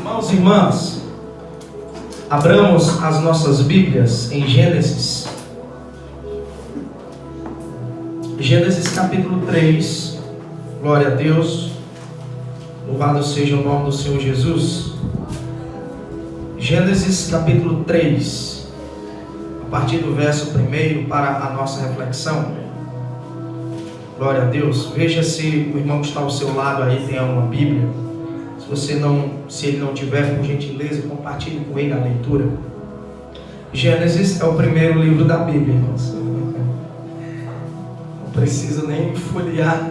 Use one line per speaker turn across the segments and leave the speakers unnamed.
Irmãos e irmãs, abramos as nossas Bíblias em Gênesis. Gênesis capítulo 3. Glória a Deus. Louvado seja o nome do Senhor Jesus. Gênesis capítulo 3, a partir do verso 1 para a nossa reflexão. Glória a Deus. Veja se o irmão que está ao seu lado aí tem uma Bíblia. Se ele não tiver, por gentileza, compartilhe com ele a leitura. Gênesis é o primeiro livro da Bíblia, irmãos. Não preciso nem folhear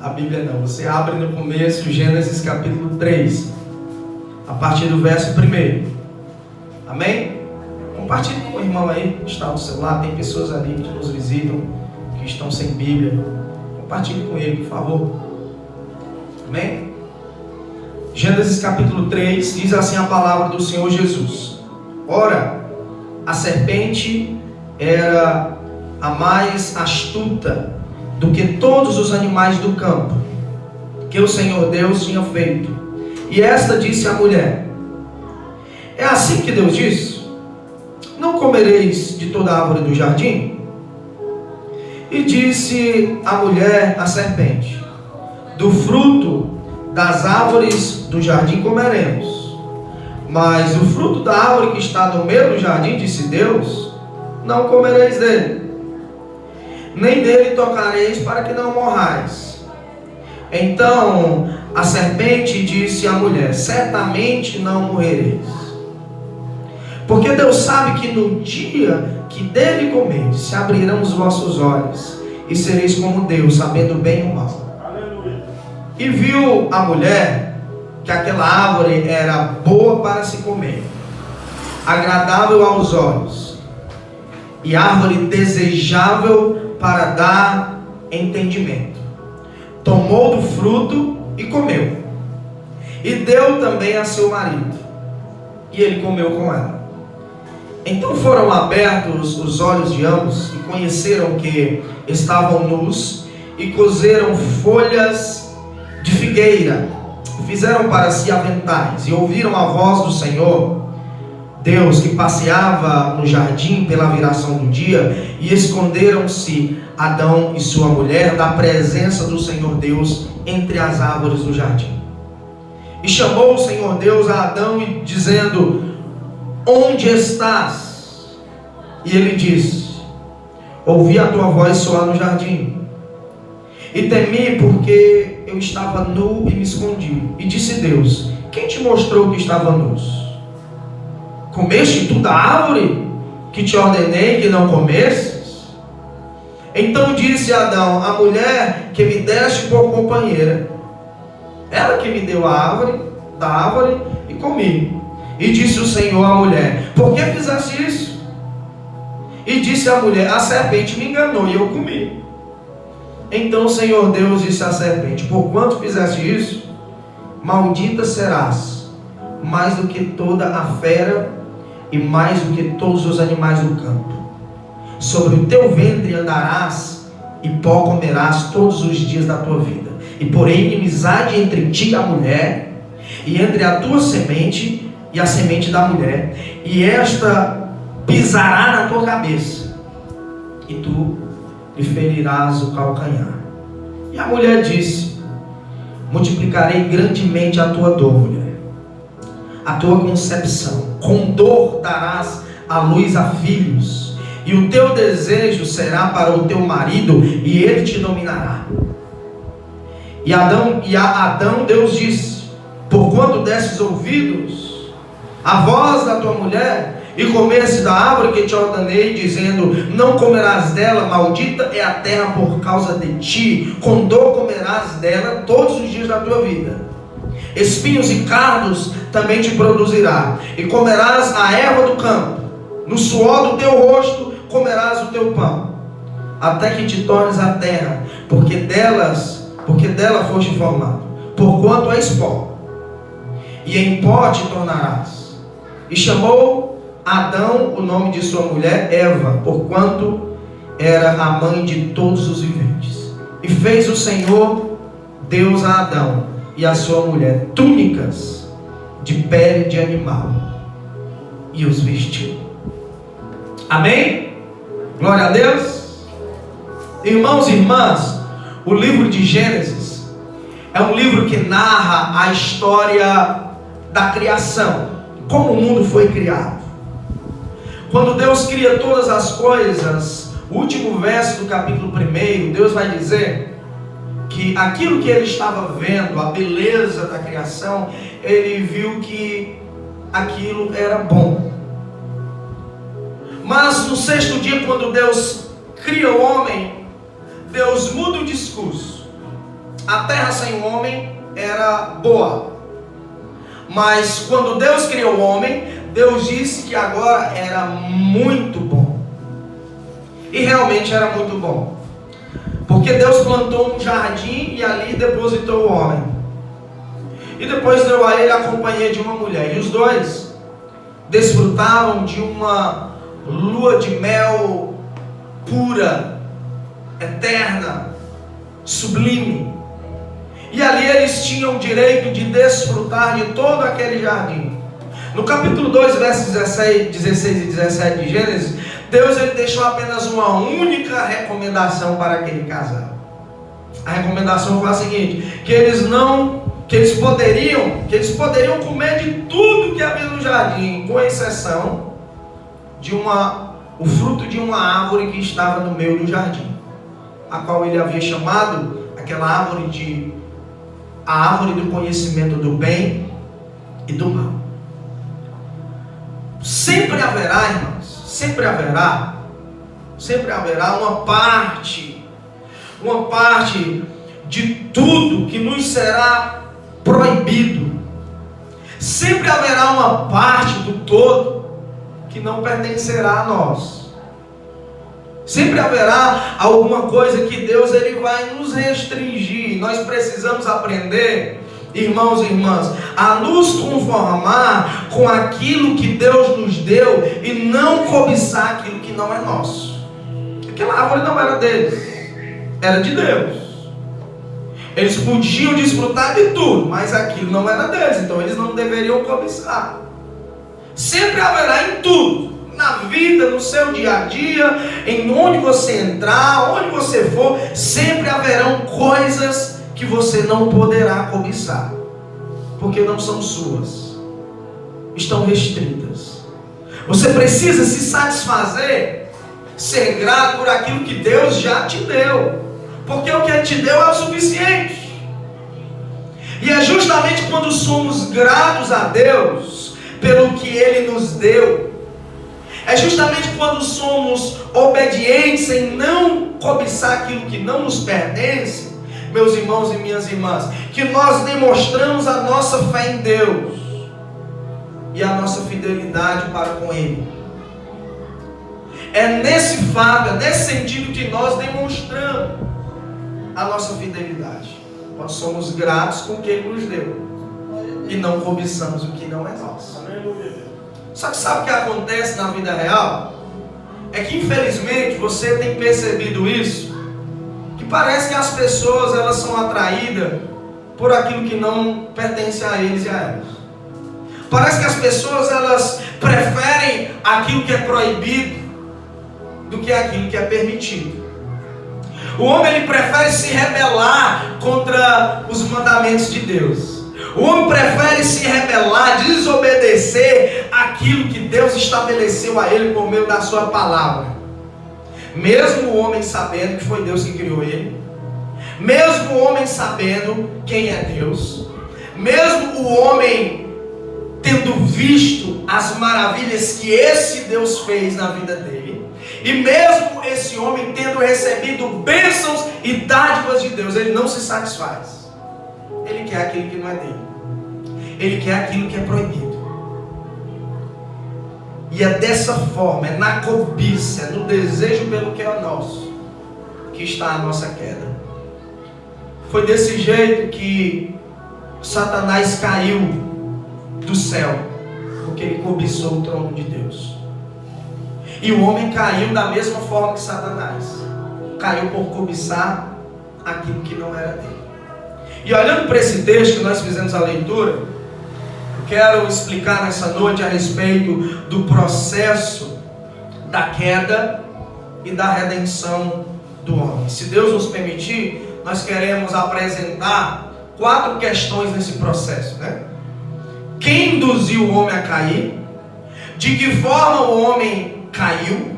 a Bíblia não. Você abre no começo, Gênesis capítulo 3, a partir do verso 1. Amém? Compartilhe com o irmão aí que está ao seu lado. Tem pessoas ali que nos visitam, que estão sem Bíblia. Compartilhe com ele, por favor. Amém? Gênesis capítulo 3, diz assim a palavra do Senhor Jesus: Ora, a serpente era a mais astuta do que todos os animais do campo que o Senhor Deus tinha feito. E esta disse à mulher: É assim que Deus disse: Não comereis de toda a árvore do jardim? E disse a mulher à serpente: Do fruto das árvores do jardim comeremos, mas o fruto da árvore que está no meio do jardim, disse Deus, não comereis dele, nem dele tocareis, para que não morrais. Então a serpente disse à mulher: Certamente não morrereis, porque Deus sabe que no dia que dele comerdes, se abrirão os vossos olhos, e sereis como Deus, sabendo o bem e o mal. E viu a mulher que aquela árvore era boa para se comer, agradável aos olhos, e árvore desejável para dar entendimento. Tomou do fruto e comeu, e deu também a seu marido, e ele comeu com ela. Então foram abertos os olhos de ambos, e conheceram que estavam nus, e coseram folhas de figueira, fizeram para si aventais, e ouviram a voz do Senhor Deus que passeava no jardim pela viração do dia, e esconderam-se Adão e sua mulher da presença do Senhor Deus entre as árvores do jardim. E chamou o Senhor Deus a Adão, e dizendo: Onde estás? E ele disse: Ouvi a tua voz soar no jardim, e temi, porque eu estava nu e me escondi. E disse Deus: Quem te mostrou que estava nu? Comeste tu da árvore que te ordenei que não comesses? Então disse Adão: A mulher que me deste por companheira, ela que me deu da árvore e comi. E disse o Senhor à mulher: Por que fizeste isso? E disse a mulher: A serpente me enganou e eu comi. Então o Senhor Deus disse à serpente: Porquanto fizeste isso, maldita serás mais do que toda a fera, e mais do que todos os animais do campo. Sobre o teu ventre andarás, e pó comerás todos os dias da tua vida. E porém inimizade entre ti e a mulher, e entre a tua semente e a semente da mulher, e esta pisará na tua cabeça, e tu lhe ferirás o calcanhar. E a mulher disse: Multiplicarei grandemente a tua dor, mulher, a tua concepção. Com dor darás à luz a filhos, e o teu desejo será para o teu marido, e ele te dominará. E a Adão Deus disse: Porquanto destes ouvidos à voz da tua mulher, e comesse da árvore que te ordenei, dizendo: Não comerás dela, maldita é a terra por causa de ti, com dor comerás dela todos os dias da tua vida. Espinhos e cardos também te produzirá, e comerás a erva do campo, no suor do teu rosto comerás o teu pão, até que te tornes a terra, porque dela foste formado, porquanto és pó, e em pó te tornarás. E chamou Adão o nome de sua mulher Eva, porquanto era a mãe de todos os viventes. E fez o Senhor Deus a Adão e a sua mulher túnicas de pele de animal e os vestiu. Amém? Glória a Deus. Irmãos e irmãs, o livro de Gênesis é um livro que narra a história da criação, como o mundo foi criado. Quando Deus cria todas as coisas, o último verso do capítulo 1, Deus vai dizer que aquilo que ele estava vendo, a beleza da criação, ele viu que aquilo era bom. Mas no sexto dia, quando Deus cria o homem, Deus muda o discurso. A terra sem o homem era boa, mas quando Deus criou o homem, Deus disse que agora era muito bom. E realmente era muito bom, porque Deus plantou um jardim e ali depositou o homem, e depois deu a ele a companhia de uma mulher, e os dois desfrutavam de uma lua de mel pura, eterna, sublime. E ali eles tinham o direito de desfrutar de todo aquele jardim. No capítulo 2, versos 16 e 17 de Gênesis, Deus ele deixou apenas uma única recomendação para aquele casal. A recomendação foi a seguinte: que eles poderiam comer de tudo que havia no jardim, com exceção de o fruto de uma árvore que estava no meio do jardim, a qual ele havia chamado aquela árvore de a árvore do conhecimento do bem e do mal. Sempre haverá, irmãos, sempre haverá uma parte de tudo que nos será proibido. Sempre haverá uma parte do todo que não pertencerá a nós. Sempre haverá alguma coisa que Deus ele vai nos restringir. Nós precisamos aprender, irmãos e irmãs, a nos conformar com aquilo que Deus nos deu e não cobiçar aquilo que não é nosso. Aquela árvore não era deles, era de Deus. Eles podiam desfrutar de tudo, mas aquilo não era deles, então eles não deveriam cobiçar. Sempre haverá em tudo, na vida, no seu dia a dia, em onde você entrar, onde você for, sempre haverão coisas que você não poderá cobiçar, porque não são suas, estão restritas. Você precisa se satisfazer, ser grato por aquilo que Deus já te deu, porque o que Ele te deu é o suficiente. E é justamente quando somos gratos a Deus pelo que Ele nos deu, é justamente quando somos obedientes em não cobiçar aquilo que não nos pertence, meus irmãos e minhas irmãs, que nós demonstramos a nossa fé em Deus e a nossa fidelidade para com Ele. É nesse fato, é nesse sentido que nós demonstramos a nossa fidelidade. Nós somos gratos com o que Ele nos deu e não cobiçamos o que não é nosso. Só que sabe o que acontece na vida real? É que infelizmente você tem percebido isso, que parece que as pessoas elas são atraídas por aquilo que não pertence a eles e a elas. Parece que as pessoas elas preferem aquilo que é proibido do que aquilo que é permitido. O homem ele prefere se rebelar contra os mandamentos de Deus. O homem prefere se rebelar, desobedecer aquilo que Deus estabeleceu a ele por meio da sua palavra. Mesmo o homem sabendo que foi Deus que criou ele, mesmo o homem sabendo quem é Deus, mesmo o homem tendo visto as maravilhas que esse Deus fez na vida dele, e mesmo esse homem tendo recebido bênçãos e dádivas de Deus, ele não se satisfaz. Ele quer aquilo que não é dele. Ele quer aquilo que é proibido. E é dessa forma, é na cobiça, é no desejo pelo que é nosso, que está a nossa queda. Foi desse jeito que Satanás caiu do céu, porque ele cobiçou o trono de Deus. E o homem caiu da mesma forma que Satanás. Caiu por cobiçar aquilo que não era dele. E olhando para esse texto que nós fizemos a leitura, eu quero explicar nessa noite a respeito do processo da queda e da redenção do homem. Se Deus nos permitir, nós queremos apresentar 4 questões nesse processo, né? Quem induziu o homem a cair? De que forma o homem caiu?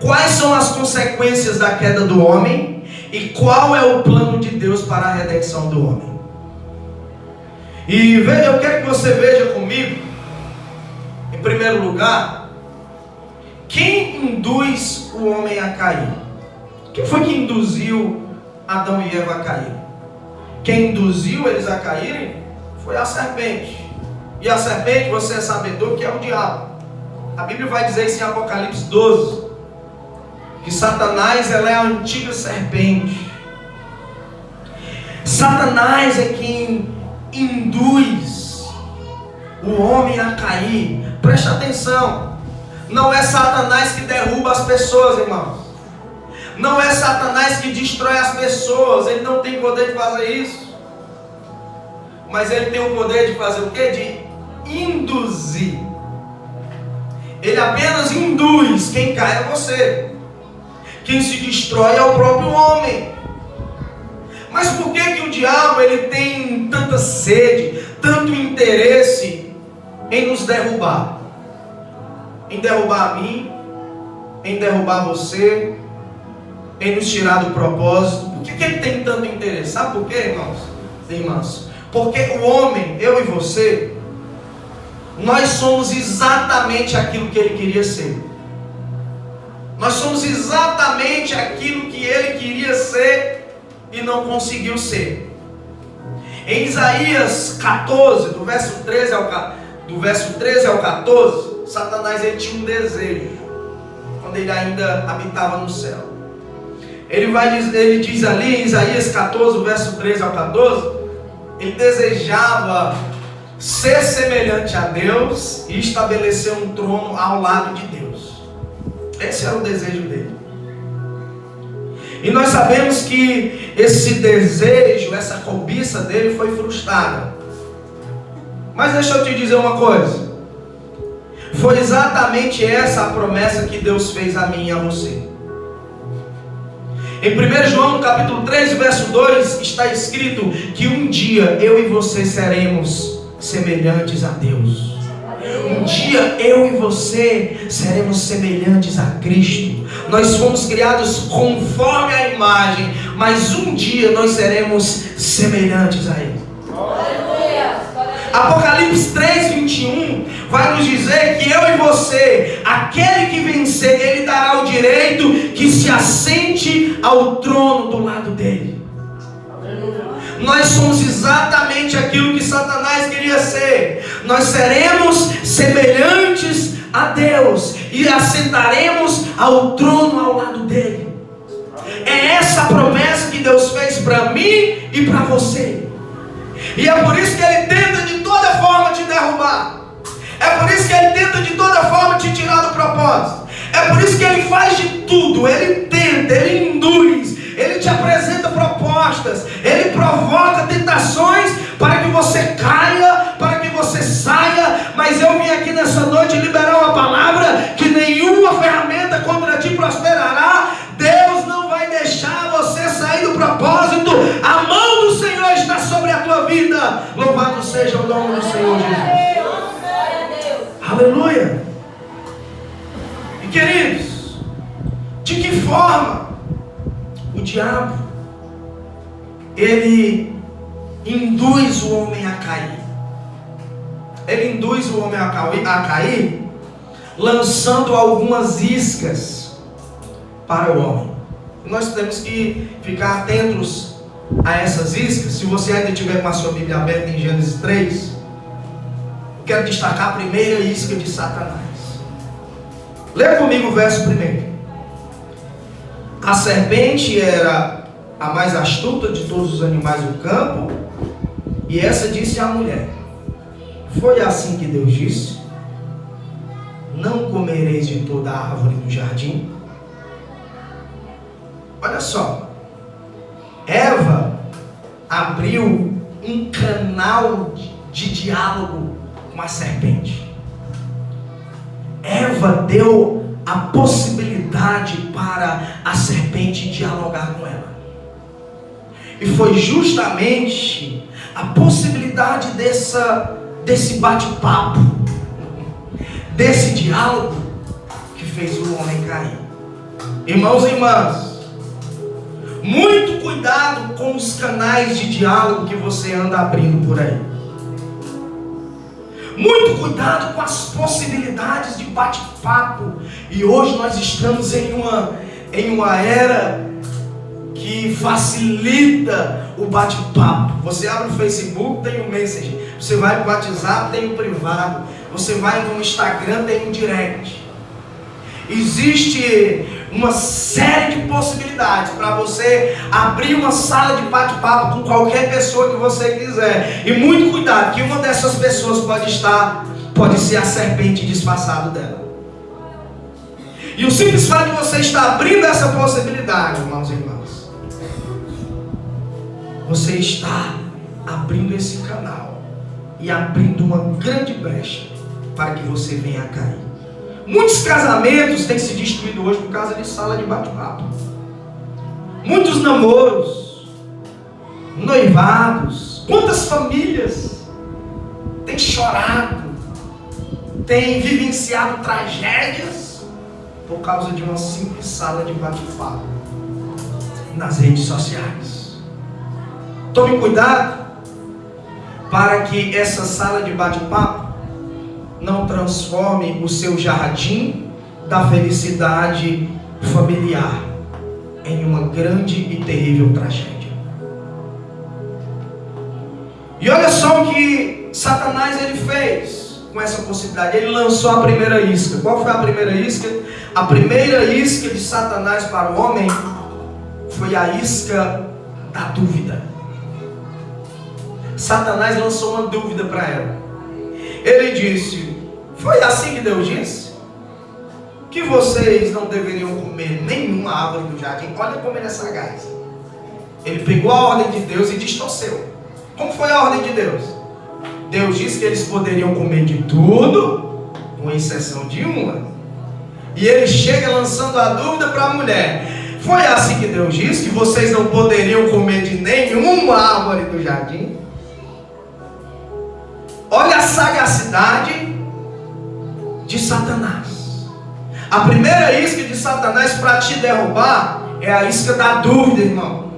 Quais são as consequências da queda do homem? E qual é o plano de Deus para a redenção do homem? E veja, eu quero que você veja comigo, em primeiro lugar, quem induz o homem a cair? Quem foi que induziu Adão e Eva a cair? Quem induziu eles a caírem foi a serpente. E a serpente, você é sabedor que é o diabo. A Bíblia vai dizer isso em Apocalipse 12, que Satanás, ela é a antiga serpente. Satanás é quem induz o homem a cair. Preste atenção, não é Satanás que derruba as pessoas, irmãos. Não é Satanás que destrói as pessoas. Ele não tem poder de fazer isso. Mas ele tem o poder de fazer o quê? De induzir. Ele apenas induz. Quem cai é você. Quem se destrói é o próprio homem. Mas por que o diabo ele tem tanta sede, tanto interesse em nos derrubar? Em derrubar a mim, em derrubar você, em nos tirar do propósito. Por que ele tem tanto interesse? Sabe por quê, irmãos e irmãs? Porque o homem, eu e você, nós somos exatamente aquilo que ele queria ser. Nós somos exatamente aquilo que ele queria ser e não conseguiu ser. Em Isaías 14, do verso 13 ao 14, Satanás ele tinha um desejo, quando ele ainda habitava no céu. Ele diz ali em Isaías 14, verso 13 ao 14, ele desejava ser semelhante a Deus e estabelecer um trono ao lado de Deus. Esse era o desejo dele. E nós sabemos que esse desejo, essa cobiça dele foi frustrada. Mas deixa eu te dizer uma coisa. Foi exatamente essa a promessa que Deus fez a mim e a você. Em 1 João, no capítulo 3, verso 2, está escrito que um dia eu e você seremos semelhantes a Deus. Um dia eu e você seremos semelhantes a Cristo. Nós fomos criados conforme a imagem, mas um dia nós seremos semelhantes a Ele. Apocalipse 3, 21 vai nos dizer que eu e você, aquele que vencer, Ele dará o direito que se assente ao trono do lado dele. Nós somos exatamente aquilo que Satanás queria ser. Nós seremos semelhantes a Deus e assentaremos ao trono ao lado dele. É essa a promessa que Deus fez para mim e para você. E é por isso que ele tenta de toda forma te derrubar. É por isso que ele tenta de toda forma te tirar do propósito. É por isso que ele faz de tudo. Ele tenta, ele induz, ele te apresenta propostas, ele provoca tentações para que você caia, para que você saia. Mas eu vim aqui nessa noite liberar uma palavra que nenhuma ferramenta contra ti prosperará. Deus não vai deixar você sair do propósito. A mão do Senhor está sobre a tua vida. Louvado seja o nome do Senhor Jesus. Aleluia. E queridos, de que forma o diabo ele induz o homem a cair? Ele induz o homem a cair lançando algumas iscas para o homem. E nós temos que ficar atentos a essas iscas. Se você ainda tiver com a sua Bíblia aberta em Gênesis 3, eu quero destacar a primeira isca de Satanás. Leia comigo o verso 1. A serpente era a mais astuta de todos os animais do campo, e essa disse à mulher: foi assim que Deus disse: não comereis de toda a árvore do jardim? Olha só, Eva abriu um canal de diálogo com a serpente. Eva deu a possibilidade para a serpente dialogar com ela. E foi justamente a possibilidade desse bate-papo, desse diálogo, que fez o homem cair. Irmãos e irmãs, muito cuidado com os canais de diálogo que você anda abrindo por aí. Muito cuidado com as possibilidades de bate-papo. E hoje nós estamos em uma era que facilita o bate-papo. Você abre o Facebook, tem o Messenger. Você vai para o WhatsApp, tem o privado. Você vai no Instagram, tem o direct. Existe uma série de possibilidades para você abrir uma sala de bate-papo com qualquer pessoa que você quiser. E muito cuidado, que uma dessas pessoas pode ser a serpente disfarçada dela. E o simples fato de você estar abrindo essa possibilidade, irmãos e irmãs, você está abrindo esse canal e abrindo uma grande brecha para que você venha a cair. Muitos casamentos têm se destruído hoje por causa de sala de bate-papo. Muitos namoros, noivados, quantas famílias têm chorado, têm vivenciado tragédias por causa de uma simples sala de bate-papo nas redes sociais. Tome cuidado para que essa sala de bate-papo não transforme o seu jardim da felicidade familiar em uma grande e terrível tragédia. E olha só o que Satanás ele fez com essa possibilidade. Ele lançou a primeira isca. Qual foi a primeira isca? A primeira isca de Satanás para o homem foi a isca da dúvida. Satanás lançou uma dúvida para ela. Ele disse: foi assim que Deus disse? Que vocês não deveriam comer nenhuma árvore do jardim. Olha como ele é sagaz. Ele pegou a ordem de Deus e distorceu. Como foi a ordem de Deus? Deus disse que eles poderiam comer de tudo, com exceção de uma. E ele chega lançando a dúvida para a mulher. Foi assim que Deus disse? Que vocês não poderiam comer de nenhuma árvore do jardim? Olha a sagacidade de Satanás. A primeira isca de Satanás para te derrubar é a isca da dúvida, irmão.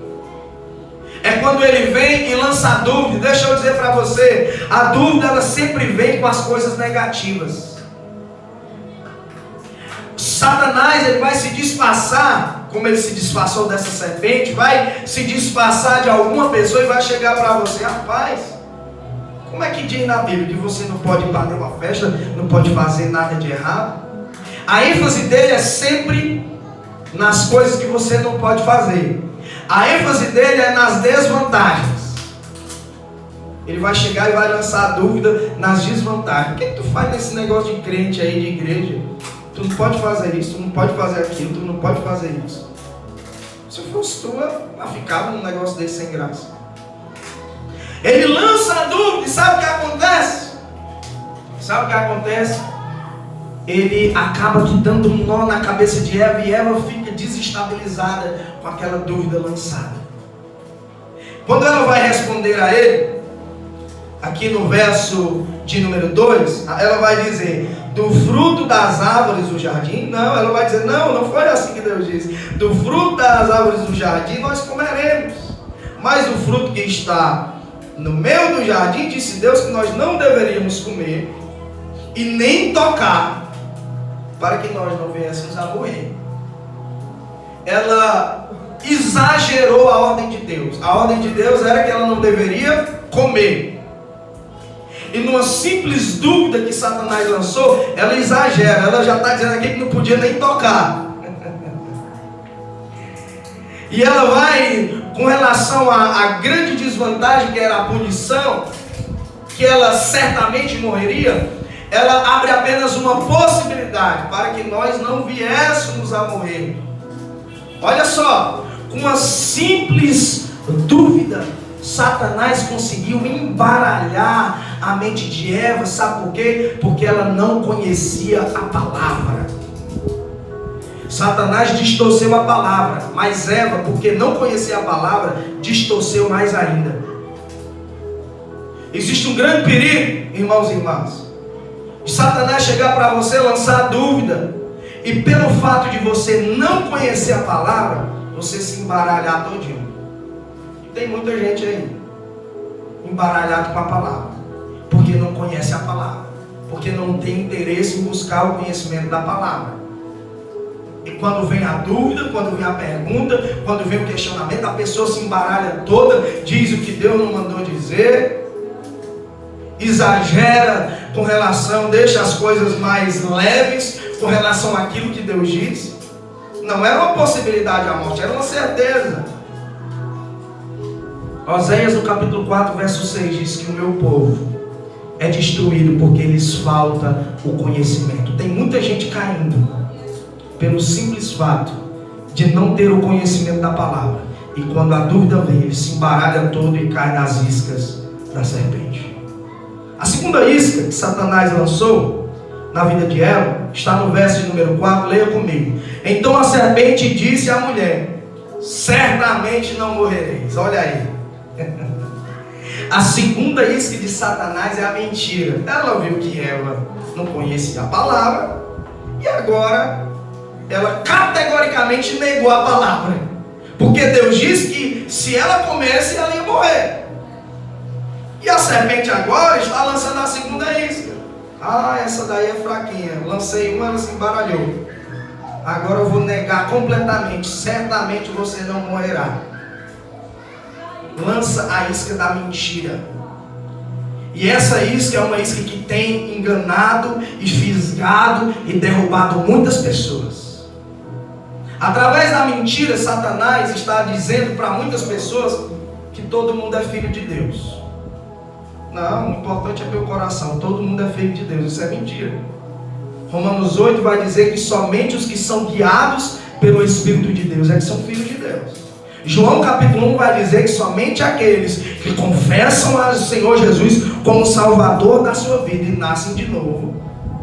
É quando ele vem e lança a dúvida. Deixa eu dizer para você, a dúvida ela sempre vem com as coisas negativas. Satanás ele vai se disfarçar, como ele se disfarçou dessa serpente, vai se disfarçar de alguma pessoa e vai chegar para você: rapaz, como é que diz na Bíblia que você não pode ir para nenhuma festa, não pode fazer nada de errado? A ênfase dele é sempre nas coisas que você não pode fazer. A ênfase dele é nas desvantagens. Ele vai chegar e vai lançar a dúvida nas desvantagens. O que tu faz nesse negócio de crente aí, de igreja? Tu não pode fazer isso, tu não pode fazer aquilo, tu não pode fazer isso. Se fosse tu, eu ficava num negócio desse sem graça. Ele lança a dúvida, e sabe o que acontece? Sabe o que acontece? Ele acaba dando um nó na cabeça de Eva, e Eva fica desestabilizada com aquela dúvida lançada. Quando ela vai responder a ele, aqui no verso de número 2, ela vai dizer: do fruto das árvores do jardim? Não, ela vai dizer: não foi assim que Deus disse. Do fruto das árvores do jardim nós comeremos, mas do fruto que está no meio do jardim, disse Deus que nós não deveríamos comer e nem tocar, para que nós não viéssemos a morrer. Ela exagerou a ordem de Deus. A ordem de Deus era que ela não deveria comer. E numa simples dúvida que Satanás lançou, ela exagera. Ela já está dizendo aqui que não podia nem tocar. E ela vai, com relação à grande desvantagem que era a punição, que ela certamente morreria, ela abre apenas uma possibilidade para que nós não viéssemos a morrer. Olha só, com uma simples dúvida, Satanás conseguiu embaralhar a mente de Eva, sabe por quê? Porque ela não conhecia a palavra. Satanás distorceu a palavra, mas Eva, porque não conhecia a palavra, distorceu mais ainda. Existe um grande perigo, irmãos e irmãs, de Satanás chegar para você, lançar dúvida, e pelo fato de você não conhecer a palavra, você se embaralhar todinho. E tem muita gente aí embaralhado com a palavra, porque não conhece a palavra, porque não tem interesse em buscar o conhecimento da palavra. E quando vem a dúvida, quando vem a pergunta, quando vem o questionamento, a pessoa se embaralha toda, diz o que Deus não mandou dizer, exagera com relação, deixa as coisas mais leves com relação àquilo que Deus diz. Não era uma possibilidade a morte, era uma certeza. Oséias no capítulo 4, verso 6 diz que o meu povo é destruído porque lhes falta o conhecimento. Tem muita gente caindo pelo simples fato de não ter o conhecimento da palavra. E quando a dúvida vem, ele se embaralha todo e cai nas iscas da serpente. A segunda isca que Satanás lançou na vida de Eva está no verso de número 4, leia comigo. Então a serpente disse à mulher: certamente não morrereis. Olha aí. A segunda isca de Satanás é a mentira. Ela viu que Eva não conhecia a palavra e agora ela categoricamente negou a palavra, porque Deus disse que se ela comesse, ela ia morrer. E a serpente agora está lançando a segunda isca. Essa daí é fraquinha, lancei uma, ela se embaralhou. Agora eu vou negar completamente, certamente você não morrerá. Lança a isca da mentira. E essa isca é uma isca que tem enganado e fisgado e derrubado muitas pessoas. Através da mentira, Satanás está dizendo para muitas pessoas que todo mundo é filho de Deus. Não, o importante é meu coração, todo mundo é filho de Deus. Isso é mentira. Romanos 8 vai dizer que somente os que são guiados pelo Espírito de Deus é que são filhos de Deus. João capítulo 1 vai dizer que somente aqueles que confessam ao Senhor Jesus como Salvador da sua vida e nascem de novo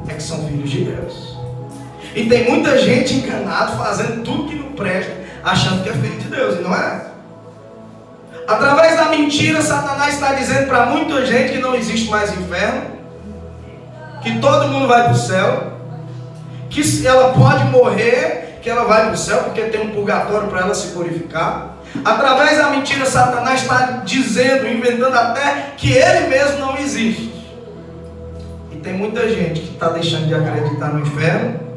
é que são filhos de Deus. E tem muita gente enganada, fazendo tudo que não presta, achando que é filho de Deus, e não é. Através da mentira, Satanás está dizendo para muita gente que não existe mais inferno, que todo mundo vai para o céu, que ela pode morrer, que ela vai para o céu porque tem um purgatório para ela se purificar. Através da mentira, Satanás está dizendo, inventando até que ele mesmo não existe. E tem muita gente que está deixando de acreditar no inferno,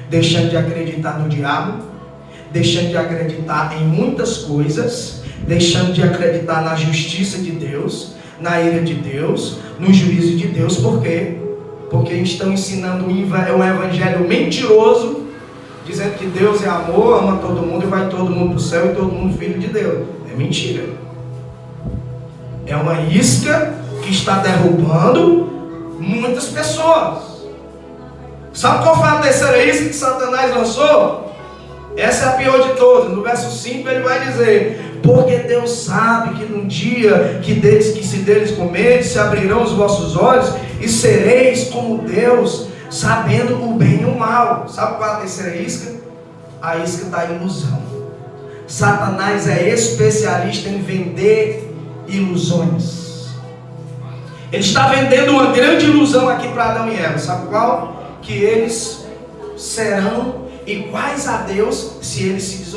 deixando de acreditar no diabo, deixando de acreditar em muitas coisas, deixando de acreditar na justiça de Deus, na ira de Deus, no juízo de Deus. Por quê? Porque estão ensinando um evangelho mentiroso, dizendo que Deus é amor, ama todo mundo e vai todo mundo para o céu e todo mundo filho de Deus. É mentira. É uma isca que está derrubando muitas pessoas. Sabe qual foi a terceira isca que Satanás lançou? Essa é a pior de todas. No verso 5 ele vai dizer: porque Deus sabe que num dia que se deles comerdes, se abrirão os vossos olhos e sereis como Deus, sabendo o bem e o mal. Sabe qual é a terceira isca? A isca da ilusão. Satanás é especialista em vender ilusões. Ele está vendendo uma grande ilusão aqui para Adão e Eva. Sabe qual? Que eles serão iguais a Deus se eles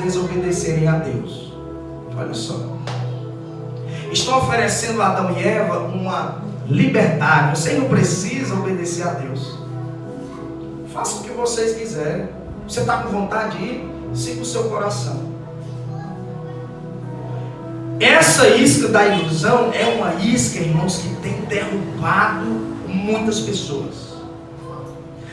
desobedecerem a Deus. Olha só. Estão oferecendo a Adão e Eva uma liberdade. Você não precisa obedecer a Deus. Faça o que vocês quiserem. Você está com vontade de ir? Siga o seu coração. Essa isca da ilusão é uma isca, irmãos, que tem derrubado muitas pessoas.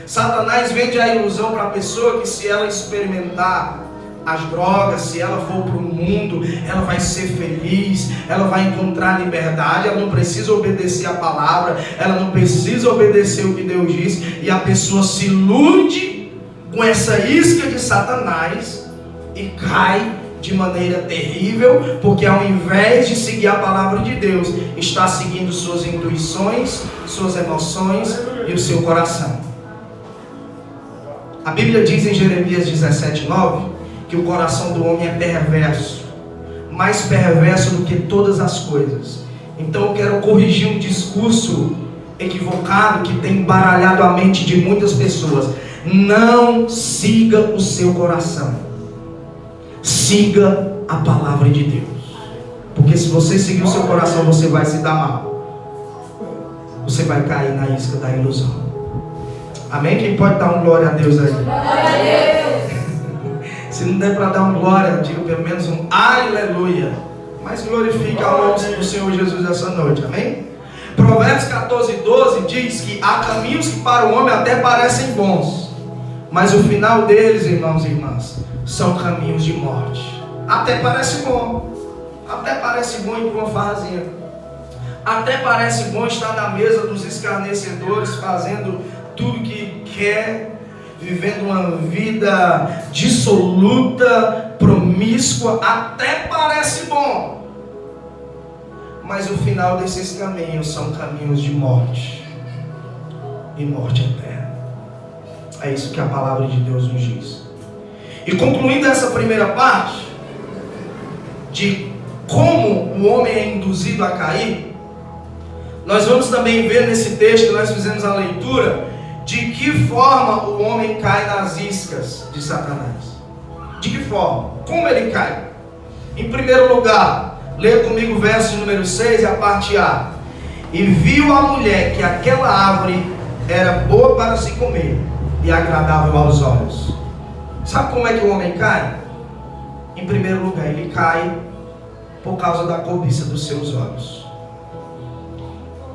Satanás vende a ilusão para a pessoa que se ela experimentar as drogas, se ela for para o mundo, ela vai ser feliz, ela vai encontrar liberdade, ela não precisa obedecer a palavra, ela não precisa obedecer o que Deus diz, e a pessoa se ilude com essa isca de Satanás e cai de maneira terrível, porque ao invés de seguir a palavra de Deus, está seguindo suas intuições, suas emoções e o seu coração. A Bíblia diz em Jeremias 17:9 que o coração do homem é perverso, mais perverso do que todas as coisas. Então eu quero corrigir um discurso equivocado que tem embaralhado a mente de muitas pessoas. Não siga o seu coração, siga a palavra de Deus, porque se você seguir o seu coração, você vai se dar mal, você vai cair na isca da ilusão. Amém? Quem pode dar um glória a Deus aí? Glória a Deus. Se não der para dar um glória, diga pelo menos um aleluia, mas glorifique ao nome do Senhor Jesus essa noite. Amém? Provérbios 14:12 diz que há caminhos que para o homem até parecem bons, mas o final deles, irmãos e irmãs, são caminhos de morte. Até parece bom, até parece bom ir para uma farrazinha, até parece bom estar na mesa dos escarnecedores, fazendo tudo que quer, vivendo uma vida dissoluta, promíscua, até parece bom. Mas o final desses caminhos são caminhos de morte, e morte eterna. É isso que a palavra de Deus nos diz. E concluindo essa primeira parte, de como o homem é induzido a cair, nós vamos também ver nesse texto que nós fizemos a leitura, de que forma o homem cai nas iscas de Satanás. De que forma? Como ele cai? Em primeiro lugar, leia comigo o verso número 6 e a parte A. E viu a mulher que aquela árvore era boa para se comer e agradável aos olhos. Sabe como é que o homem cai? Em primeiro lugar, ele cai por causa da cobiça dos seus olhos.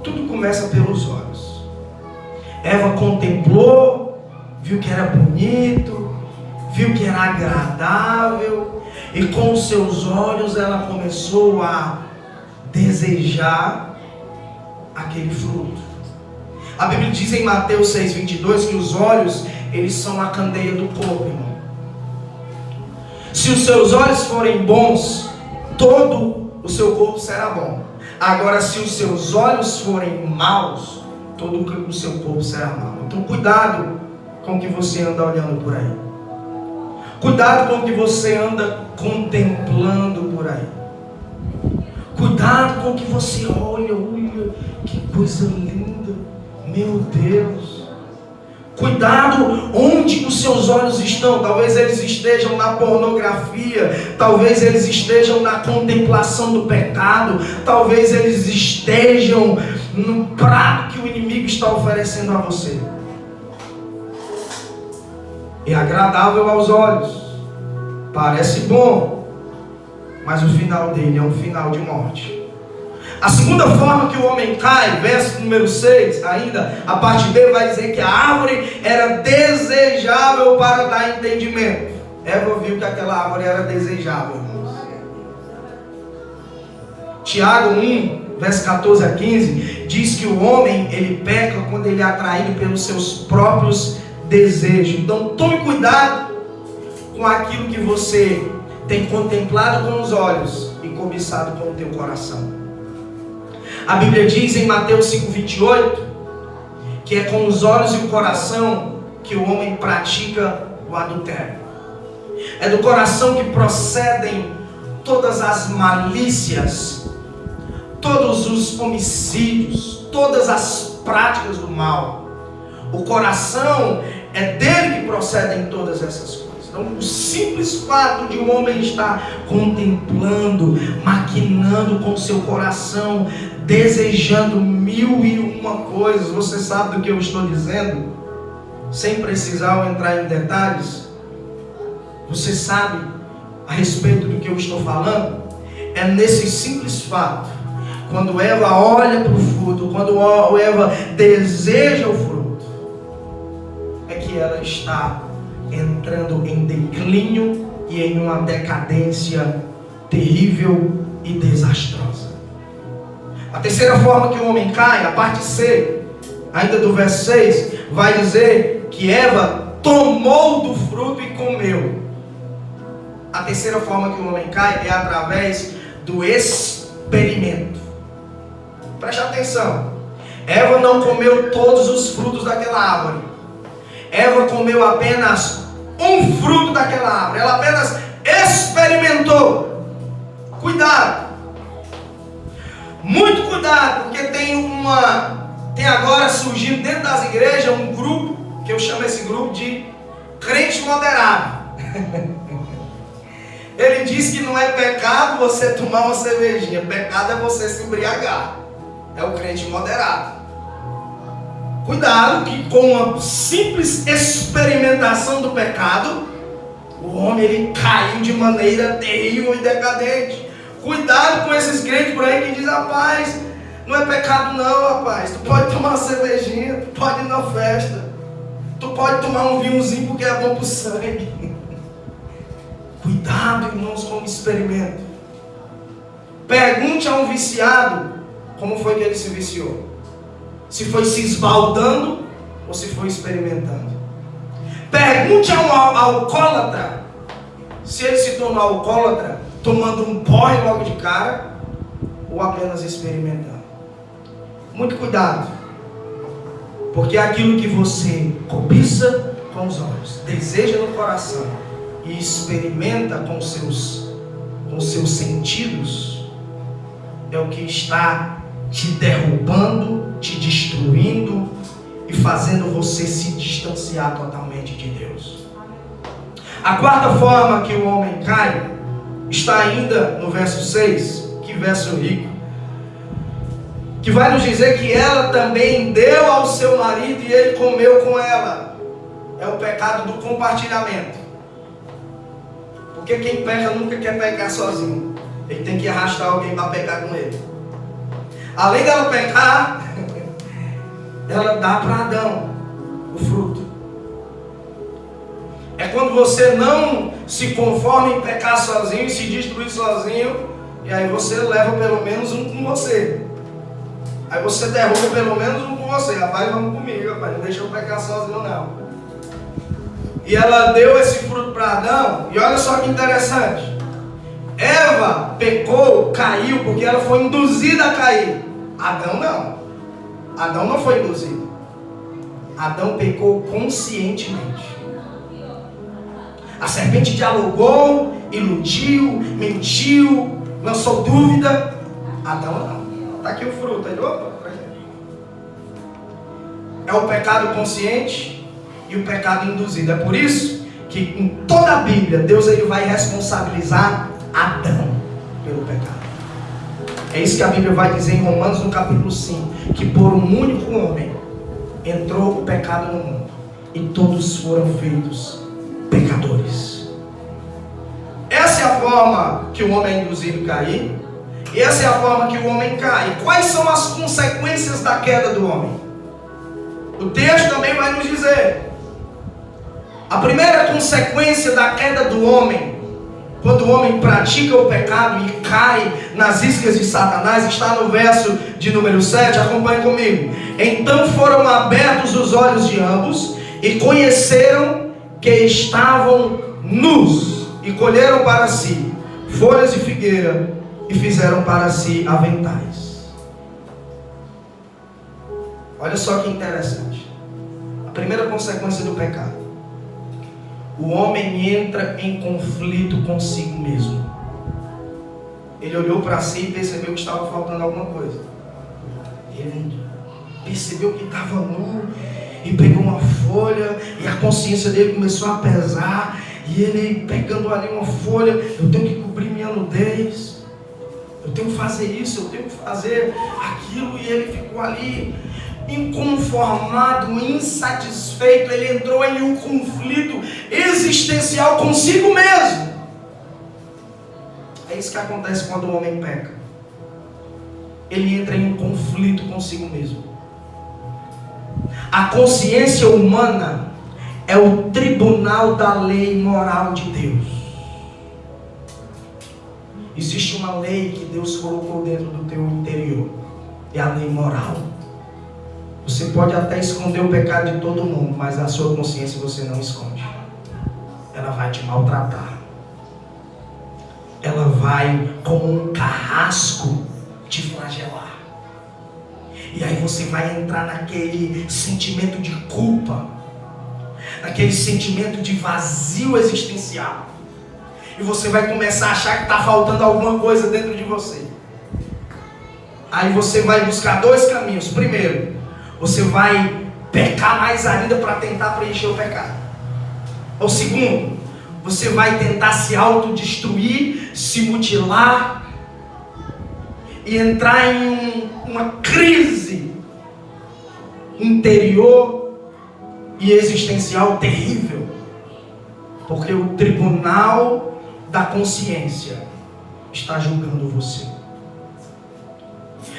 Tudo começa pelos olhos. Eva contemplou, viu que era bonito, viu que era agradável, e com os seus olhos ela começou a desejar aquele fruto. A Bíblia diz em Mateus 6:22 que os olhos, eles são a candeia do corpo, irmão. Se os seus olhos forem bons, todo o seu corpo será bom. Agora, se os seus olhos forem maus, todo o seu corpo será mau. Então cuidado com o que você anda olhando por aí. Cuidado com o que você anda contemplando por aí. Cuidado com o que você olha, que coisa linda, meu Deus. Cuidado onde os seus olhos estão. Talvez eles estejam na pornografia, talvez eles estejam na contemplação do pecado, talvez eles estejam no prato que o inimigo está oferecendo a você. É agradável aos olhos, parece bom, mas o final dele é um final de morte. A segunda forma que o homem cai, verso número 6, ainda, a parte B vai dizer que a árvore era desejável para dar entendimento. Eva viu que aquela árvore era desejável, irmãos. Tiago 1, verso 14 a 15, diz que o homem, ele peca quando ele é atraído pelos seus próprios desejos. Então tome cuidado com aquilo que você tem contemplado com os olhos e cobiçado com o teu coração. A Bíblia diz em Mateus 5:28 que é com os olhos e o coração que o homem pratica o adultério. É do coração que procedem todas as malícias, todos os homicídios, todas as práticas do mal. O coração é dele que procedem todas essas coisas. Então, o simples fato de um homem estar contemplando, maquinando com seu coração, desejando 1001 coisas, você sabe do que eu estou dizendo? Sem precisar entrar em detalhes, você sabe a respeito do que eu estou falando? É nesse simples fato, quando Eva olha para o fruto, quando Eva deseja o fruto, é que ela está entrando em declínio e em uma decadência terrível e desastrosa. A terceira forma que o homem cai, a parte C, ainda do verso 6, vai dizer que Eva tomou do fruto e comeu. a terceira forma que o homem cai é através do experimento. Preste atenção. Eva não comeu todos os frutos daquela árvore. Eva comeu apenas um fruto daquela árvore. Ela apenas experimentou. Cuidado. Muito cuidado, porque tem agora surgindo dentro das igrejas um grupo, que eu chamo esse grupo de crente moderado. Ele diz que não é pecado você tomar uma cervejinha, pecado é você se embriagar. É o crente moderado. Cuidado que com uma simples experimentação do pecado, o homem ele caiu de maneira terrível e decadente. Cuidado com esses crentes por aí que dizem: rapaz, não é pecado não, rapaz. Tu pode tomar uma cervejinha, tu pode ir na festa, tu pode tomar um vinhozinho porque é bom pro sangue. Cuidado, irmãos, com o experimento. Pergunte a um viciado como foi que ele se viciou. Se foi se esbaldando ou se foi experimentando. Pergunte a um alcoólatra se ele se tornou alcoólatra tomando um porre logo de cara ou apenas experimentando. Muito cuidado, porque aquilo que você cobiça com os olhos, deseja no coração e experimenta com os seus sentidos, é o que está te derrubando, te destruindo e fazendo você se distanciar totalmente de Deus. A quarta forma que o homem cai está ainda no verso 6, que verso rico, que vai nos dizer que ela também deu ao seu marido e ele comeu com ela. É o pecado do compartilhamento. Porque quem peca nunca quer pecar sozinho. Ele tem que arrastar alguém para pecar com ele. Além dela pecar, ela dá para Adão o fruto. É quando você não se conforma em pecar sozinho e se destruir sozinho, e aí você leva pelo menos um com você. Aí você derruba pelo menos um com você. Rapaz, vamos comigo, rapaz, não deixa eu pecar sozinho não. E ela deu esse fruto para Adão, e olha só que interessante. Eva pecou, caiu, porque ela foi induzida a cair. Adão não. Adão não foi induzido. Adão pecou conscientemente. A serpente dialogou, iludiu, mentiu, lançou dúvida. Adão não. Está aqui o fruto. Aí, opa, é o pecado consciente e o pecado induzido. É por isso que em toda a Bíblia Deus ele vai responsabilizar Adão pelo pecado. É isso que a Bíblia vai dizer em Romanos no capítulo 5, que por um único homem entrou o pecado no mundo e todos foram feitos pecadores. Essa é a forma que o homem é induzido a cair, e essa é a forma que o homem cai. Quais são as consequências da queda do homem? O texto também vai nos dizer. A primeira consequência da queda do homem, quando o homem pratica o pecado e cai nas iscas de Satanás, está no verso de número 7, acompanhe comigo. Então foram abertos os olhos de ambos e conheceram que estavam nus e colheram para si folhas de figueira e fizeram para si aventais. Olha só que interessante. A primeira consequência do pecado. O homem entra em conflito consigo mesmo. Ele olhou para si e percebeu que estava faltando alguma coisa. Ele percebeu que estava nu e pegou uma folha e a consciência dele começou a pesar. E ele pegando ali uma folha, eu tenho que cobrir minha nudez, eu tenho que fazer isso, eu tenho que fazer aquilo. E ele ficou ali inconformado, insatisfeito. Ele entrou em um conflito existencial consigo mesmo. É isso que acontece quando o homem peca. Ele entra em um conflito consigo mesmo. A consciência humana é o tribunal da lei moral de Deus. Existe uma lei que Deus colocou dentro do teu interior. É a lei moral. Você pode até esconder o pecado de todo mundo, mas a sua consciência você não esconde. Ela vai te maltratar. ela vai como um carrasco te flagelar. E aí você vai entrar naquele sentimento de culpa, naquele sentimento de vazio existencial. E você vai começar a achar que está faltando alguma coisa dentro de você. Aí você vai buscar dois caminhos. Primeiro, você vai pecar mais ainda para tentar preencher o pecado. O segundo, você vai tentar se autodestruir, se mutilar e entrar em uma crise interior e existencial terrível. Porque o tribunal da consciência está julgando você.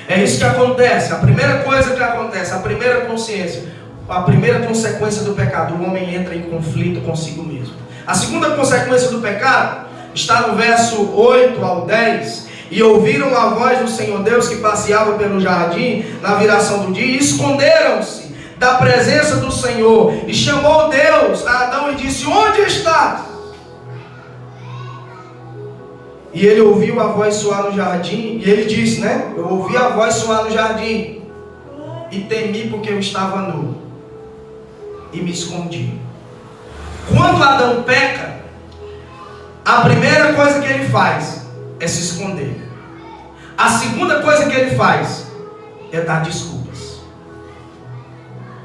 É isso que acontece. A primeira coisa que acontece, a primeira consciência, a primeira consequência do pecado, o homem entra em conflito consigo mesmo. A segunda consequência do pecado está no verso 8 ao 10. E ouviram a voz do Senhor Deus que passeava pelo jardim na viração do dia, e esconderam-se da presença do Senhor. E chamou Deus a Adão e disse: onde estás? E ele ouviu a voz soar no jardim. E ele disse, eu ouvi a voz soar no jardim e temi porque eu estava nu e me escondi. Quando Adão peca, a primeira coisa que ele faz é se esconder. A segunda coisa que ele faz é dar desculpas.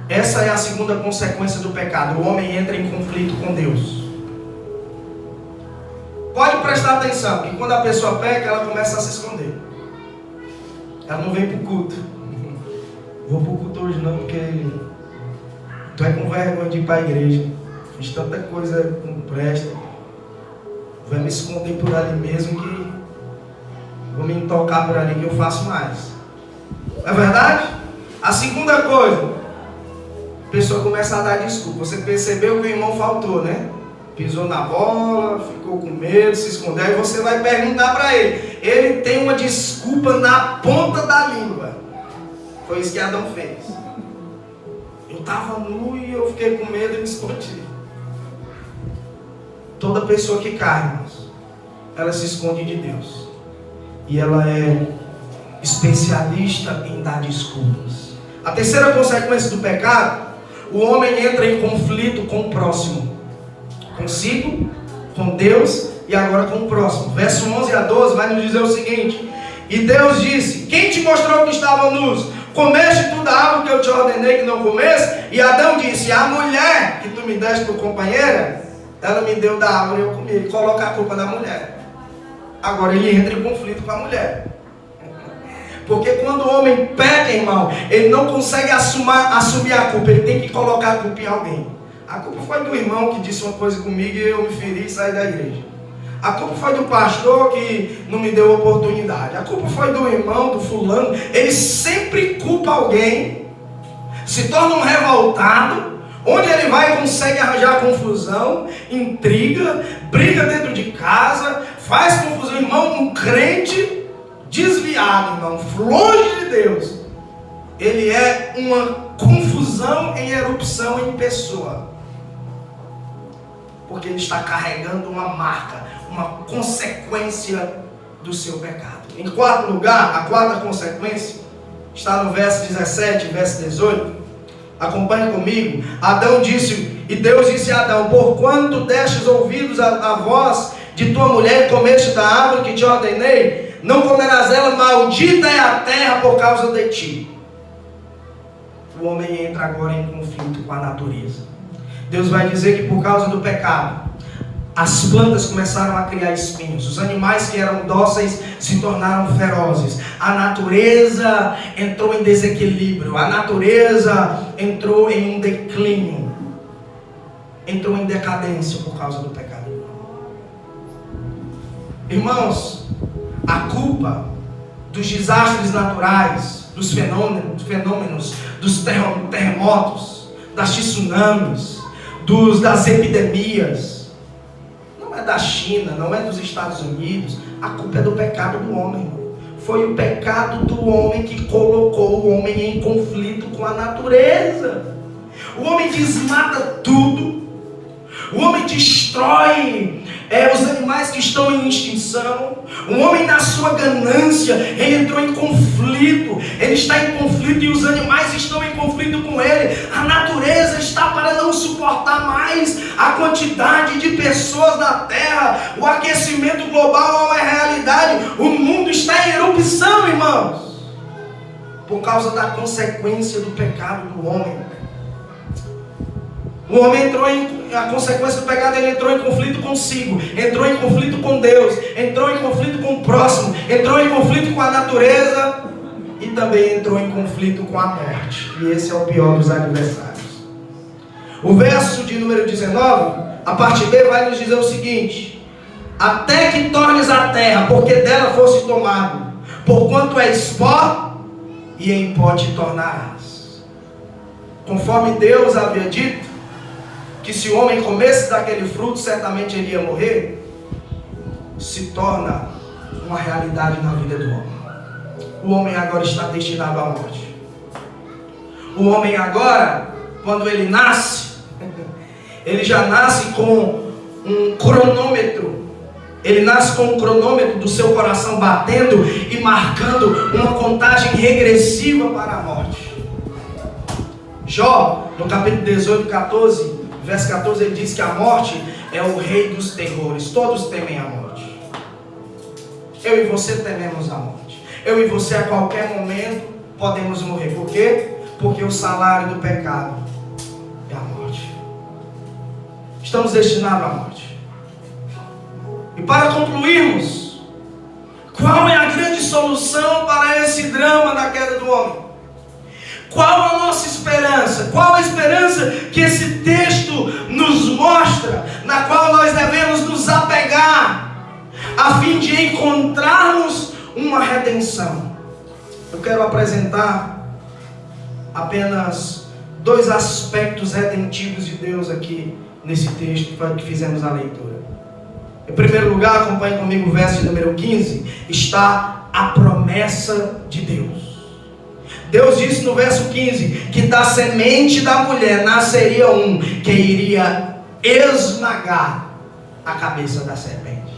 Essa é a segunda consequência do pecado. O homem entra em conflito com Deus. Pode prestar atenção que quando a pessoa peca, ela começa a se esconder. Ela não vem para o culto. Vou para o culto hoje não, porque tu é com vergonha de ir para a igreja. Fiz tanta coisa que não presta. Vai me esconder por ali mesmo, que vou me tocar por ali que eu faço mais. Não é verdade? A segunda coisa, a pessoa começa a dar desculpa. Você percebeu que o irmão faltou, Pisou na bola, ficou com medo, se escondeu. Aí você vai perguntar para ele. Ele tem uma desculpa na ponta da língua. Foi isso que Adão fez. Eu estava nu e eu fiquei com medo e me escondi. Toda pessoa que cai, irmãos, ela se esconde de Deus. E ela é especialista em dar desculpas. A terceira consequência do pecado, o homem entra em conflito com o próximo. Consigo, com Deus e agora com o próximo. Verso 11 a 12 vai nos dizer o seguinte: e Deus disse: quem te mostrou que estavam nus? Comeste tu da árvore que eu te ordenei que não comesse? E Adão disse: a mulher que tu me deste por companheira, ela me deu da árvore e eu comi. Ele coloca a culpa na mulher. Agora ele entra em conflito com a mulher. Porque quando o homem peca, irmão, ele não consegue assumir a culpa. Ele tem que colocar a culpa em alguém. A culpa foi do irmão que disse uma coisa comigo e eu me feri e saí da igreja. A culpa foi do pastor que não me deu oportunidade. A culpa foi do irmão, do fulano. Ele sempre culpa alguém. Se torna um revoltado. Onde ele vai consegue arranjar confusão, intriga, briga dentro de casa, faz confusão. Irmão, um crente desviado, irmão, longe de Deus, ele é uma confusão em erupção em pessoa. Porque ele está carregando uma marca, uma consequência do seu pecado. Em quarto lugar, a quarta consequência está no verso 17 e verso 18. Acompanhe comigo. Adão disse, e Deus disse a Adão: porquanto destes ouvidos a voz de tua mulher e comeste da árvore que te ordenei, não comerás ela, maldita é a terra por causa de ti. O homem entra agora em conflito com a natureza. Deus vai dizer que por causa do pecado, as plantas começaram a criar espinhos. Os animais que eram dóceis se tornaram ferozes. A natureza entrou em desequilíbrio. A natureza entrou em um declínio. Entrou em decadência por causa do pecado. Irmãos, a culpa dos desastres naturais, dos fenômenos, dos terremotos, das tsunamis, das epidemias, não é da China, não é dos Estados Unidos. A culpa é do pecado do homem. Foi o pecado do homem que colocou o homem em conflito com a natureza. O homem desmata tudo. O homem destrói os animais que estão em extinção. O homem, na sua ganância, ele entrou em conflito. Ele está em conflito e os animais estão em conflito com ele. A natureza está para não suportar mais a quantidade de pessoas da terra. O aquecimento global é uma realidade. O mundo está em erupção, irmãos, por causa da consequência do pecado do homem. O homem a consequência do pecado, ele entrou em conflito consigo, entrou em conflito com Deus, entrou em conflito com o próximo, entrou em conflito com a natureza e também entrou em conflito com a morte. E esse é o pior dos adversários. O verso de número 19, a parte B, vai nos dizer o seguinte: até que tornes a terra, porque dela fosse tomado, porquanto és pó, e em pó te tornarás. Conforme Deus havia dito que se o homem comesse daquele fruto, certamente ele ia morrer, se torna uma realidade na vida do homem. O homem agora está destinado à morte. O homem agora, quando ele nasce, ele já nasce com um cronômetro. Ele nasce com um cronômetro do seu coração batendo e marcando uma contagem regressiva para a morte. Jó, no capítulo 18, 14, verso 14, ele diz que a morte é o rei dos terrores. Todos temem a morte. Eu e você tememos a morte. Eu e você a qualquer momento podemos morrer. Por quê? Porque o salário do pecado é a morte. Estamos destinados à morte. E para concluirmos, qual é a grande solução para esse drama da queda do homem? Qual a nossa esperança? Qual a esperança que esse texto nos mostra, na qual nós devemos nos apegar, a fim de encontrarmos uma redenção? Eu quero apresentar apenas 2 aspectos redentivos de Deus aqui nesse texto que fizemos a leitura. Em primeiro lugar, acompanhe comigo o verso número 15, está a promessa de Deus. Deus disse no verso 15 que da semente da mulher nasceria um que iria esmagar a cabeça da serpente.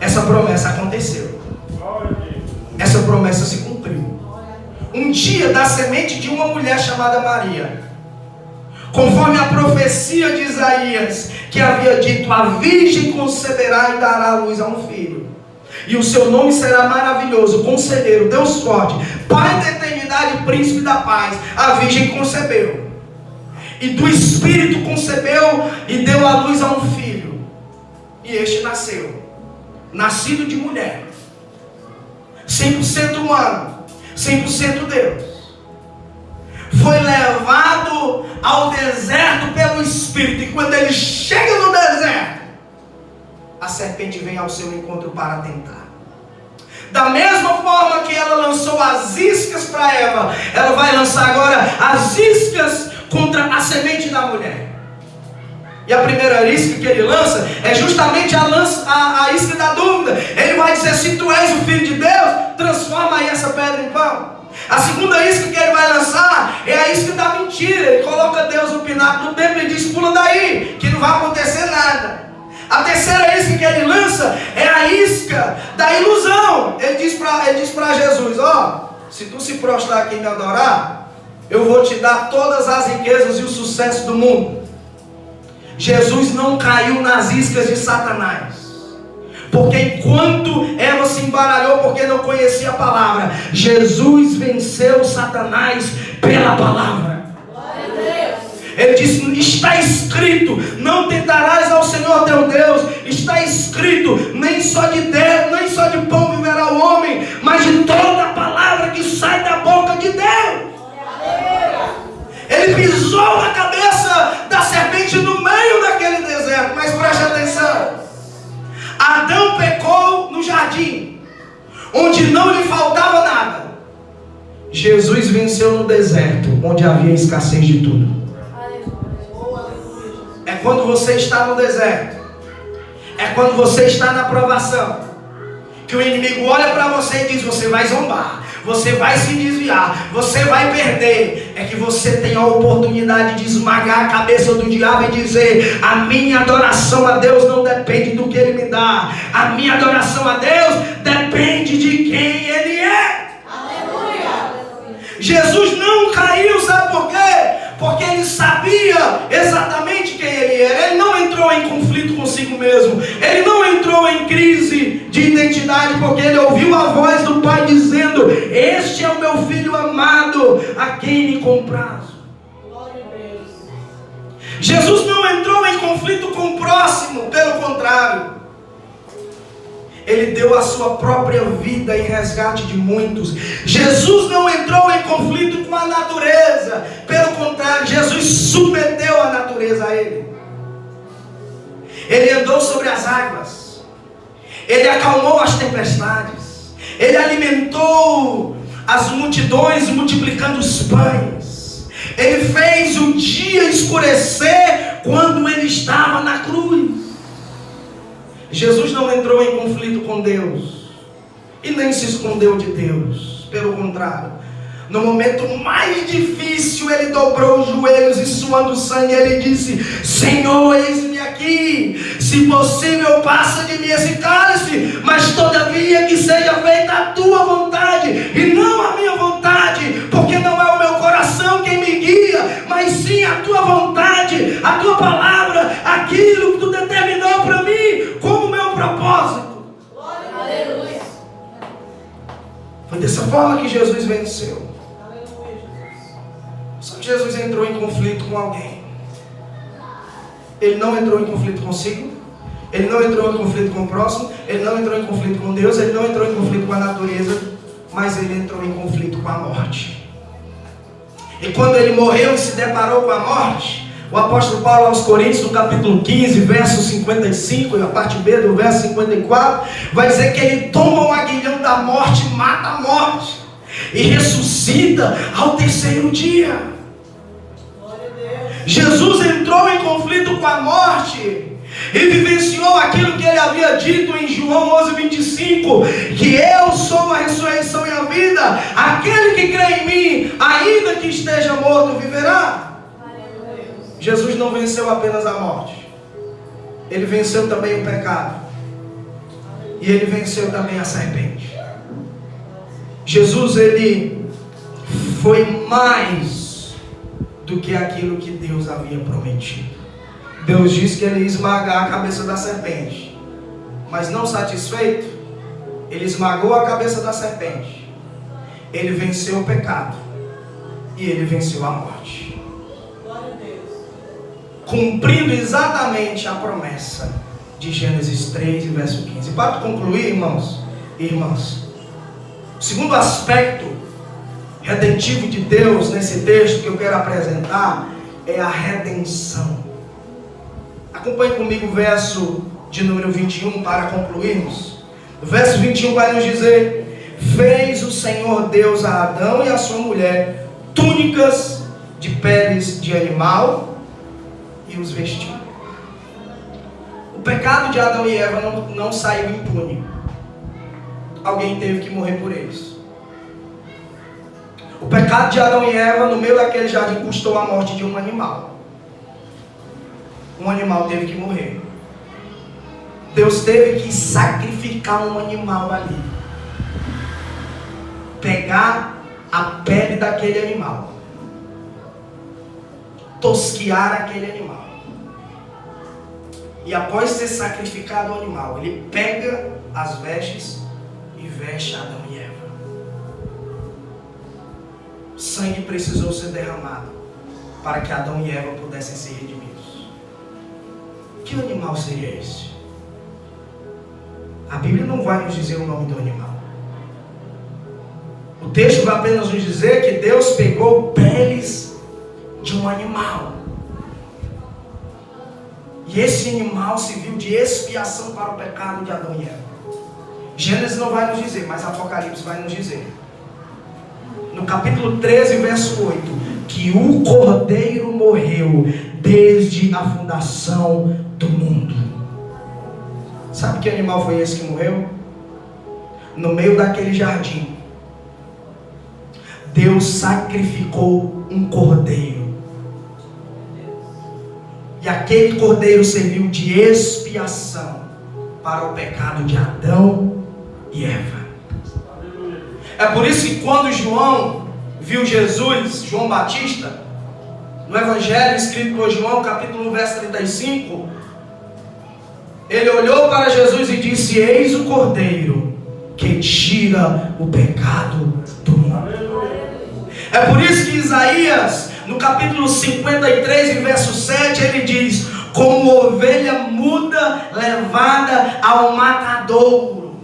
Essa promessa aconteceu. Essa promessa se cumpriu. Um dia, da semente de uma mulher chamada Maria, conforme a profecia de Isaías, que havia dito: a virgem conceberá e dará à luz a um filho, e o seu nome será maravilhoso, Conselheiro, Deus forte, Pai da eternidade, Príncipe da paz. A virgem concebeu, e do Espírito concebeu e deu à luz a um filho. E este nasceu, nascido de mulher, 100% humano, 100% Deus. Foi levado ao deserto pelo Espírito, e quando ele chega no deserto, a serpente vem ao seu encontro para tentar. Da mesma forma que ela lançou as iscas para Eva, ela vai lançar agora as iscas contra a semente da mulher. E a primeira isca que ele lança é justamente a isca da dúvida. Ele vai dizer: se tu és o Filho de Deus, transforma aí essa pedra em pão. A segunda isca que ele vai lançar é a isca da mentira. Ele coloca Deus no pináculo do templo e diz: pula daí, que não vai acontecer nada. A terceira isca que ele lança é a isca da ilusão. Ele diz para Jesus: ó, se tu se prostrar aqui e me adorar, eu vou te dar todas as riquezas e o sucesso do mundo. Jesus não caiu nas iscas de Satanás, porque enquanto Eva se embaralhou porque não conhecia a palavra, Jesus venceu Satanás pela palavra. Ele disse: está escrito, não tentarás ao Senhor teu Deus. Está escrito, nem só de pão viverá o homem, mas de toda a palavra que sai da boca de Deus. Ele pisou na cabeça da serpente no meio daquele deserto. Mas preste atenção, Adão pecou no jardim, onde não lhe faltava nada. Jesus venceu no deserto, onde havia escassez de tudo. É quando você está no deserto, é quando você está na provação, que o inimigo olha para você e diz: você vai zombar, você vai se desviar, você vai perder, é que você tem a oportunidade de esmagar a cabeça do diabo e dizer: a minha adoração a Deus não depende do que Ele me dá, a minha adoração a Deus depende de quem Ele é. Jesus não caiu, sabe por quê? Porque ele sabia exatamente quem ele era. Ele não entrou em conflito consigo mesmo. Ele não entrou em crise de identidade, porque ele ouviu a voz do Pai dizendo: este é o meu filho amado, a quem me comprazo. Jesus não entrou em conflito com o próximo, pelo contrário. Ele deu a sua própria vida em resgate de muitos. Jesus não entrou em conflito com a natureza. Pelo contrário, Jesus submeteu a natureza a Ele. Ele andou sobre as águas. Ele acalmou as tempestades. Ele alimentou as multidões, multiplicando os pães. Ele fez o dia escurecer quando Ele estava na cruz. Jesus não entrou em conflito com Deus e nem se escondeu de Deus. Pelo contrário, no momento mais difícil, Ele dobrou os joelhos e, suando sangue, Ele disse: Senhor, eis-me aqui, se possível passa de mim esse cálice, mas todavia que seja feita a tua vontade e não a minha vontade, porque não é o meu coração quem me guia, mas sim a tua vontade, a tua palavra, aquilo que tu determinou para mim como meu propósito. Aleluia. Foi dessa forma que Jesus venceu. Só que Jesus entrou em conflito com alguém. Ele não entrou em conflito consigo. Ele não entrou em conflito com o próximo. Ele não entrou em conflito com Deus. Ele não entrou em conflito com a natureza. Mas ele entrou em conflito com a morte. E quando ele morreu e se deparou com a morte, o apóstolo Paulo aos Coríntios, no capítulo 15, verso 55, e a parte B do verso 54, vai dizer que ele toma o aguilhão da morte, mata a morte e ressuscita ao terceiro dia. Jesus entrou em conflito com a morte e vivenciou aquilo que ele havia dito em João 11:25, que eu sou a ressurreição e a vida, aquele que crê em mim, ainda que esteja morto, viverá. Jesus não venceu apenas a morte, ele venceu também o pecado, e ele venceu também a serpente. Jesus, ele foi mais do que aquilo que Deus havia prometido. Deus disse que ele ia esmagar a cabeça da serpente, mas não satisfeito, ele esmagou a cabeça da serpente, ele venceu o pecado e ele venceu a morte, cumprindo exatamente a promessa de Gênesis 3 e verso 15. Para concluir, irmãos e irmãs, o segundo aspecto redentivo de Deus nesse texto que eu quero apresentar é a redenção. Acompanhe comigo o verso de número 21 para concluirmos. O verso 21 vai nos dizer: fez o Senhor Deus a Adão e a sua mulher túnicas de peles de animal e os vestiu. O pecado de Adão e Eva não saiu impune. Alguém teve que morrer por eles. O pecado de Adão e Eva no meio daquele jardim custou a morte de um animal. Um animal teve que morrer. Deus teve que sacrificar um animal ali, pegar a pele daquele animal, tosquiar aquele animal, e após ser sacrificado o animal, ele pega as vestes e veste Adão e Eva. Sangue precisou ser derramado para que Adão e Eva pudessem ser redimidos. Que animal seria esse? A Bíblia não vai nos dizer o nome do animal. O texto vai apenas nos dizer que Deus pegou peles de um animal, e esse animal serviu de expiação para o pecado de Adão e Eva. Gênesis não vai nos dizer, mas Apocalipse vai nos dizer, no capítulo 13, verso 8, que o Cordeiro morreu desde a fundação do mundo. Sabe que animal foi esse que morreu? No meio daquele jardim, Deus sacrificou um cordeiro. E aquele cordeiro serviu de expiação para o pecado de Adão e Eva. É por isso que quando João viu Jesus, João Batista, no Evangelho escrito por João, capítulo 1, verso 35, ele olhou para Jesus e disse: eis o cordeiro que tira o pecado do mundo. É por isso que Isaías, no capítulo 53, em verso 7, ele diz: como ovelha muda levada ao matadouro,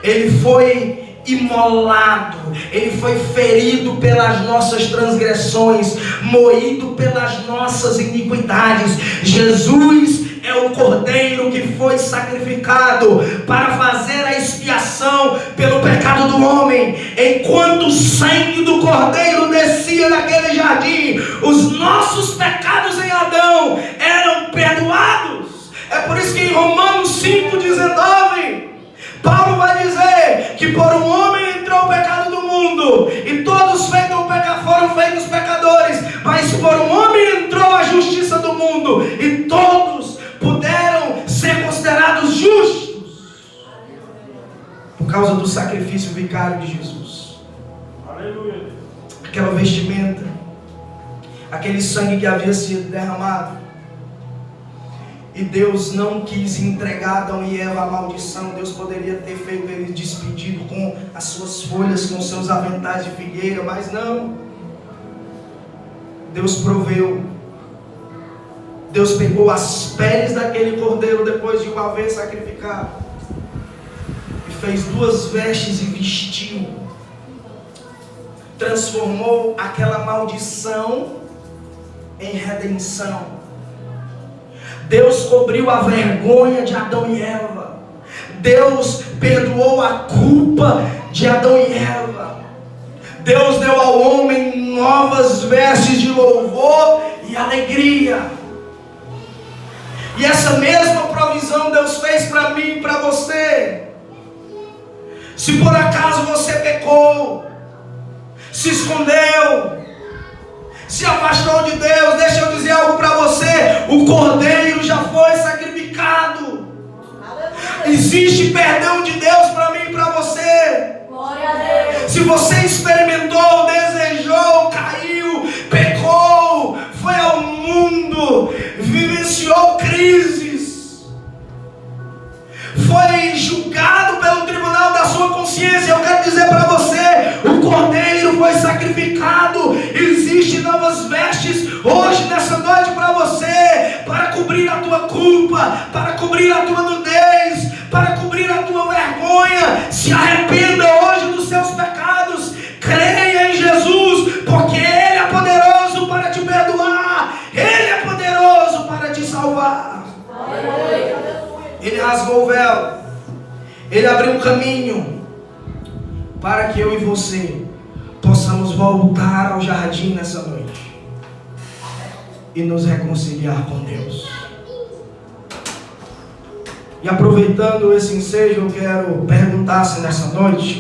ele foi imolado, ele foi ferido pelas nossas transgressões, moído pelas nossas iniquidades. Jesus é o cordeiro que foi sacrificado para fazer a expiação pelo pecado do homem. Enquanto o sangue do cordeiro descia naquele jardim, os nossos pecados em Adão eram perdoados. É por isso que em Romanos 5,19 Paulo vai dizer que por um homem entrou o pecado do mundo, e todos foram feitos pecadores, mas por um homem entrou a justiça do mundo, e todos puderam ser considerados justos por causa do sacrifício vicário de Jesus. Aleluia. Aquela vestimenta, aquele sangue que havia sido derramado, e Deus não quis entregar Adão e Eva à maldição. Deus poderia ter feito eles despedido com as suas folhas, com seus aventais de figueira, mas não. Deus proveu. Deus pegou as peles daquele cordeiro depois de o haver sacrificado e fez 2 vestes e vestiu. Transformou aquela maldição em redenção. Deus cobriu a vergonha de Adão e Eva. Deus perdoou a culpa de Adão e Eva. Deus deu ao homem novas vestes de louvor e alegria. E essa mesma provisão Deus fez para mim e para você. Se por acaso você pecou, se escondeu, se afastou de Deus, deixa eu dizer algo para você: o cordeiro já foi sacrificado. Existe perdão de Deus para mim e para você. Glória a Deus. Se você experimentou, desejou, caiu, pecou, foi ao mundo, vivenciou crises, foi julgado pelo tribunal da sua consciência, eu quero dizer para você: o cordeiro foi sacrificado. Existem novas vestes hoje, nessa noite, para você, para cobrir a tua culpa, para cobrir a tua nudez, para cobrir a tua vergonha. Se arrependa hoje dos seus pecados, creia em Jesus, porque Ele é poderoso para te perdoar, Ele é poderoso para te salvar. Ele rasgou o véu, Ele abriu um caminho para que eu e você possamos voltar ao jardim nessa noite e nos reconciliar com Deus. E aproveitando esse ensejo, eu quero perguntar se nessa noite,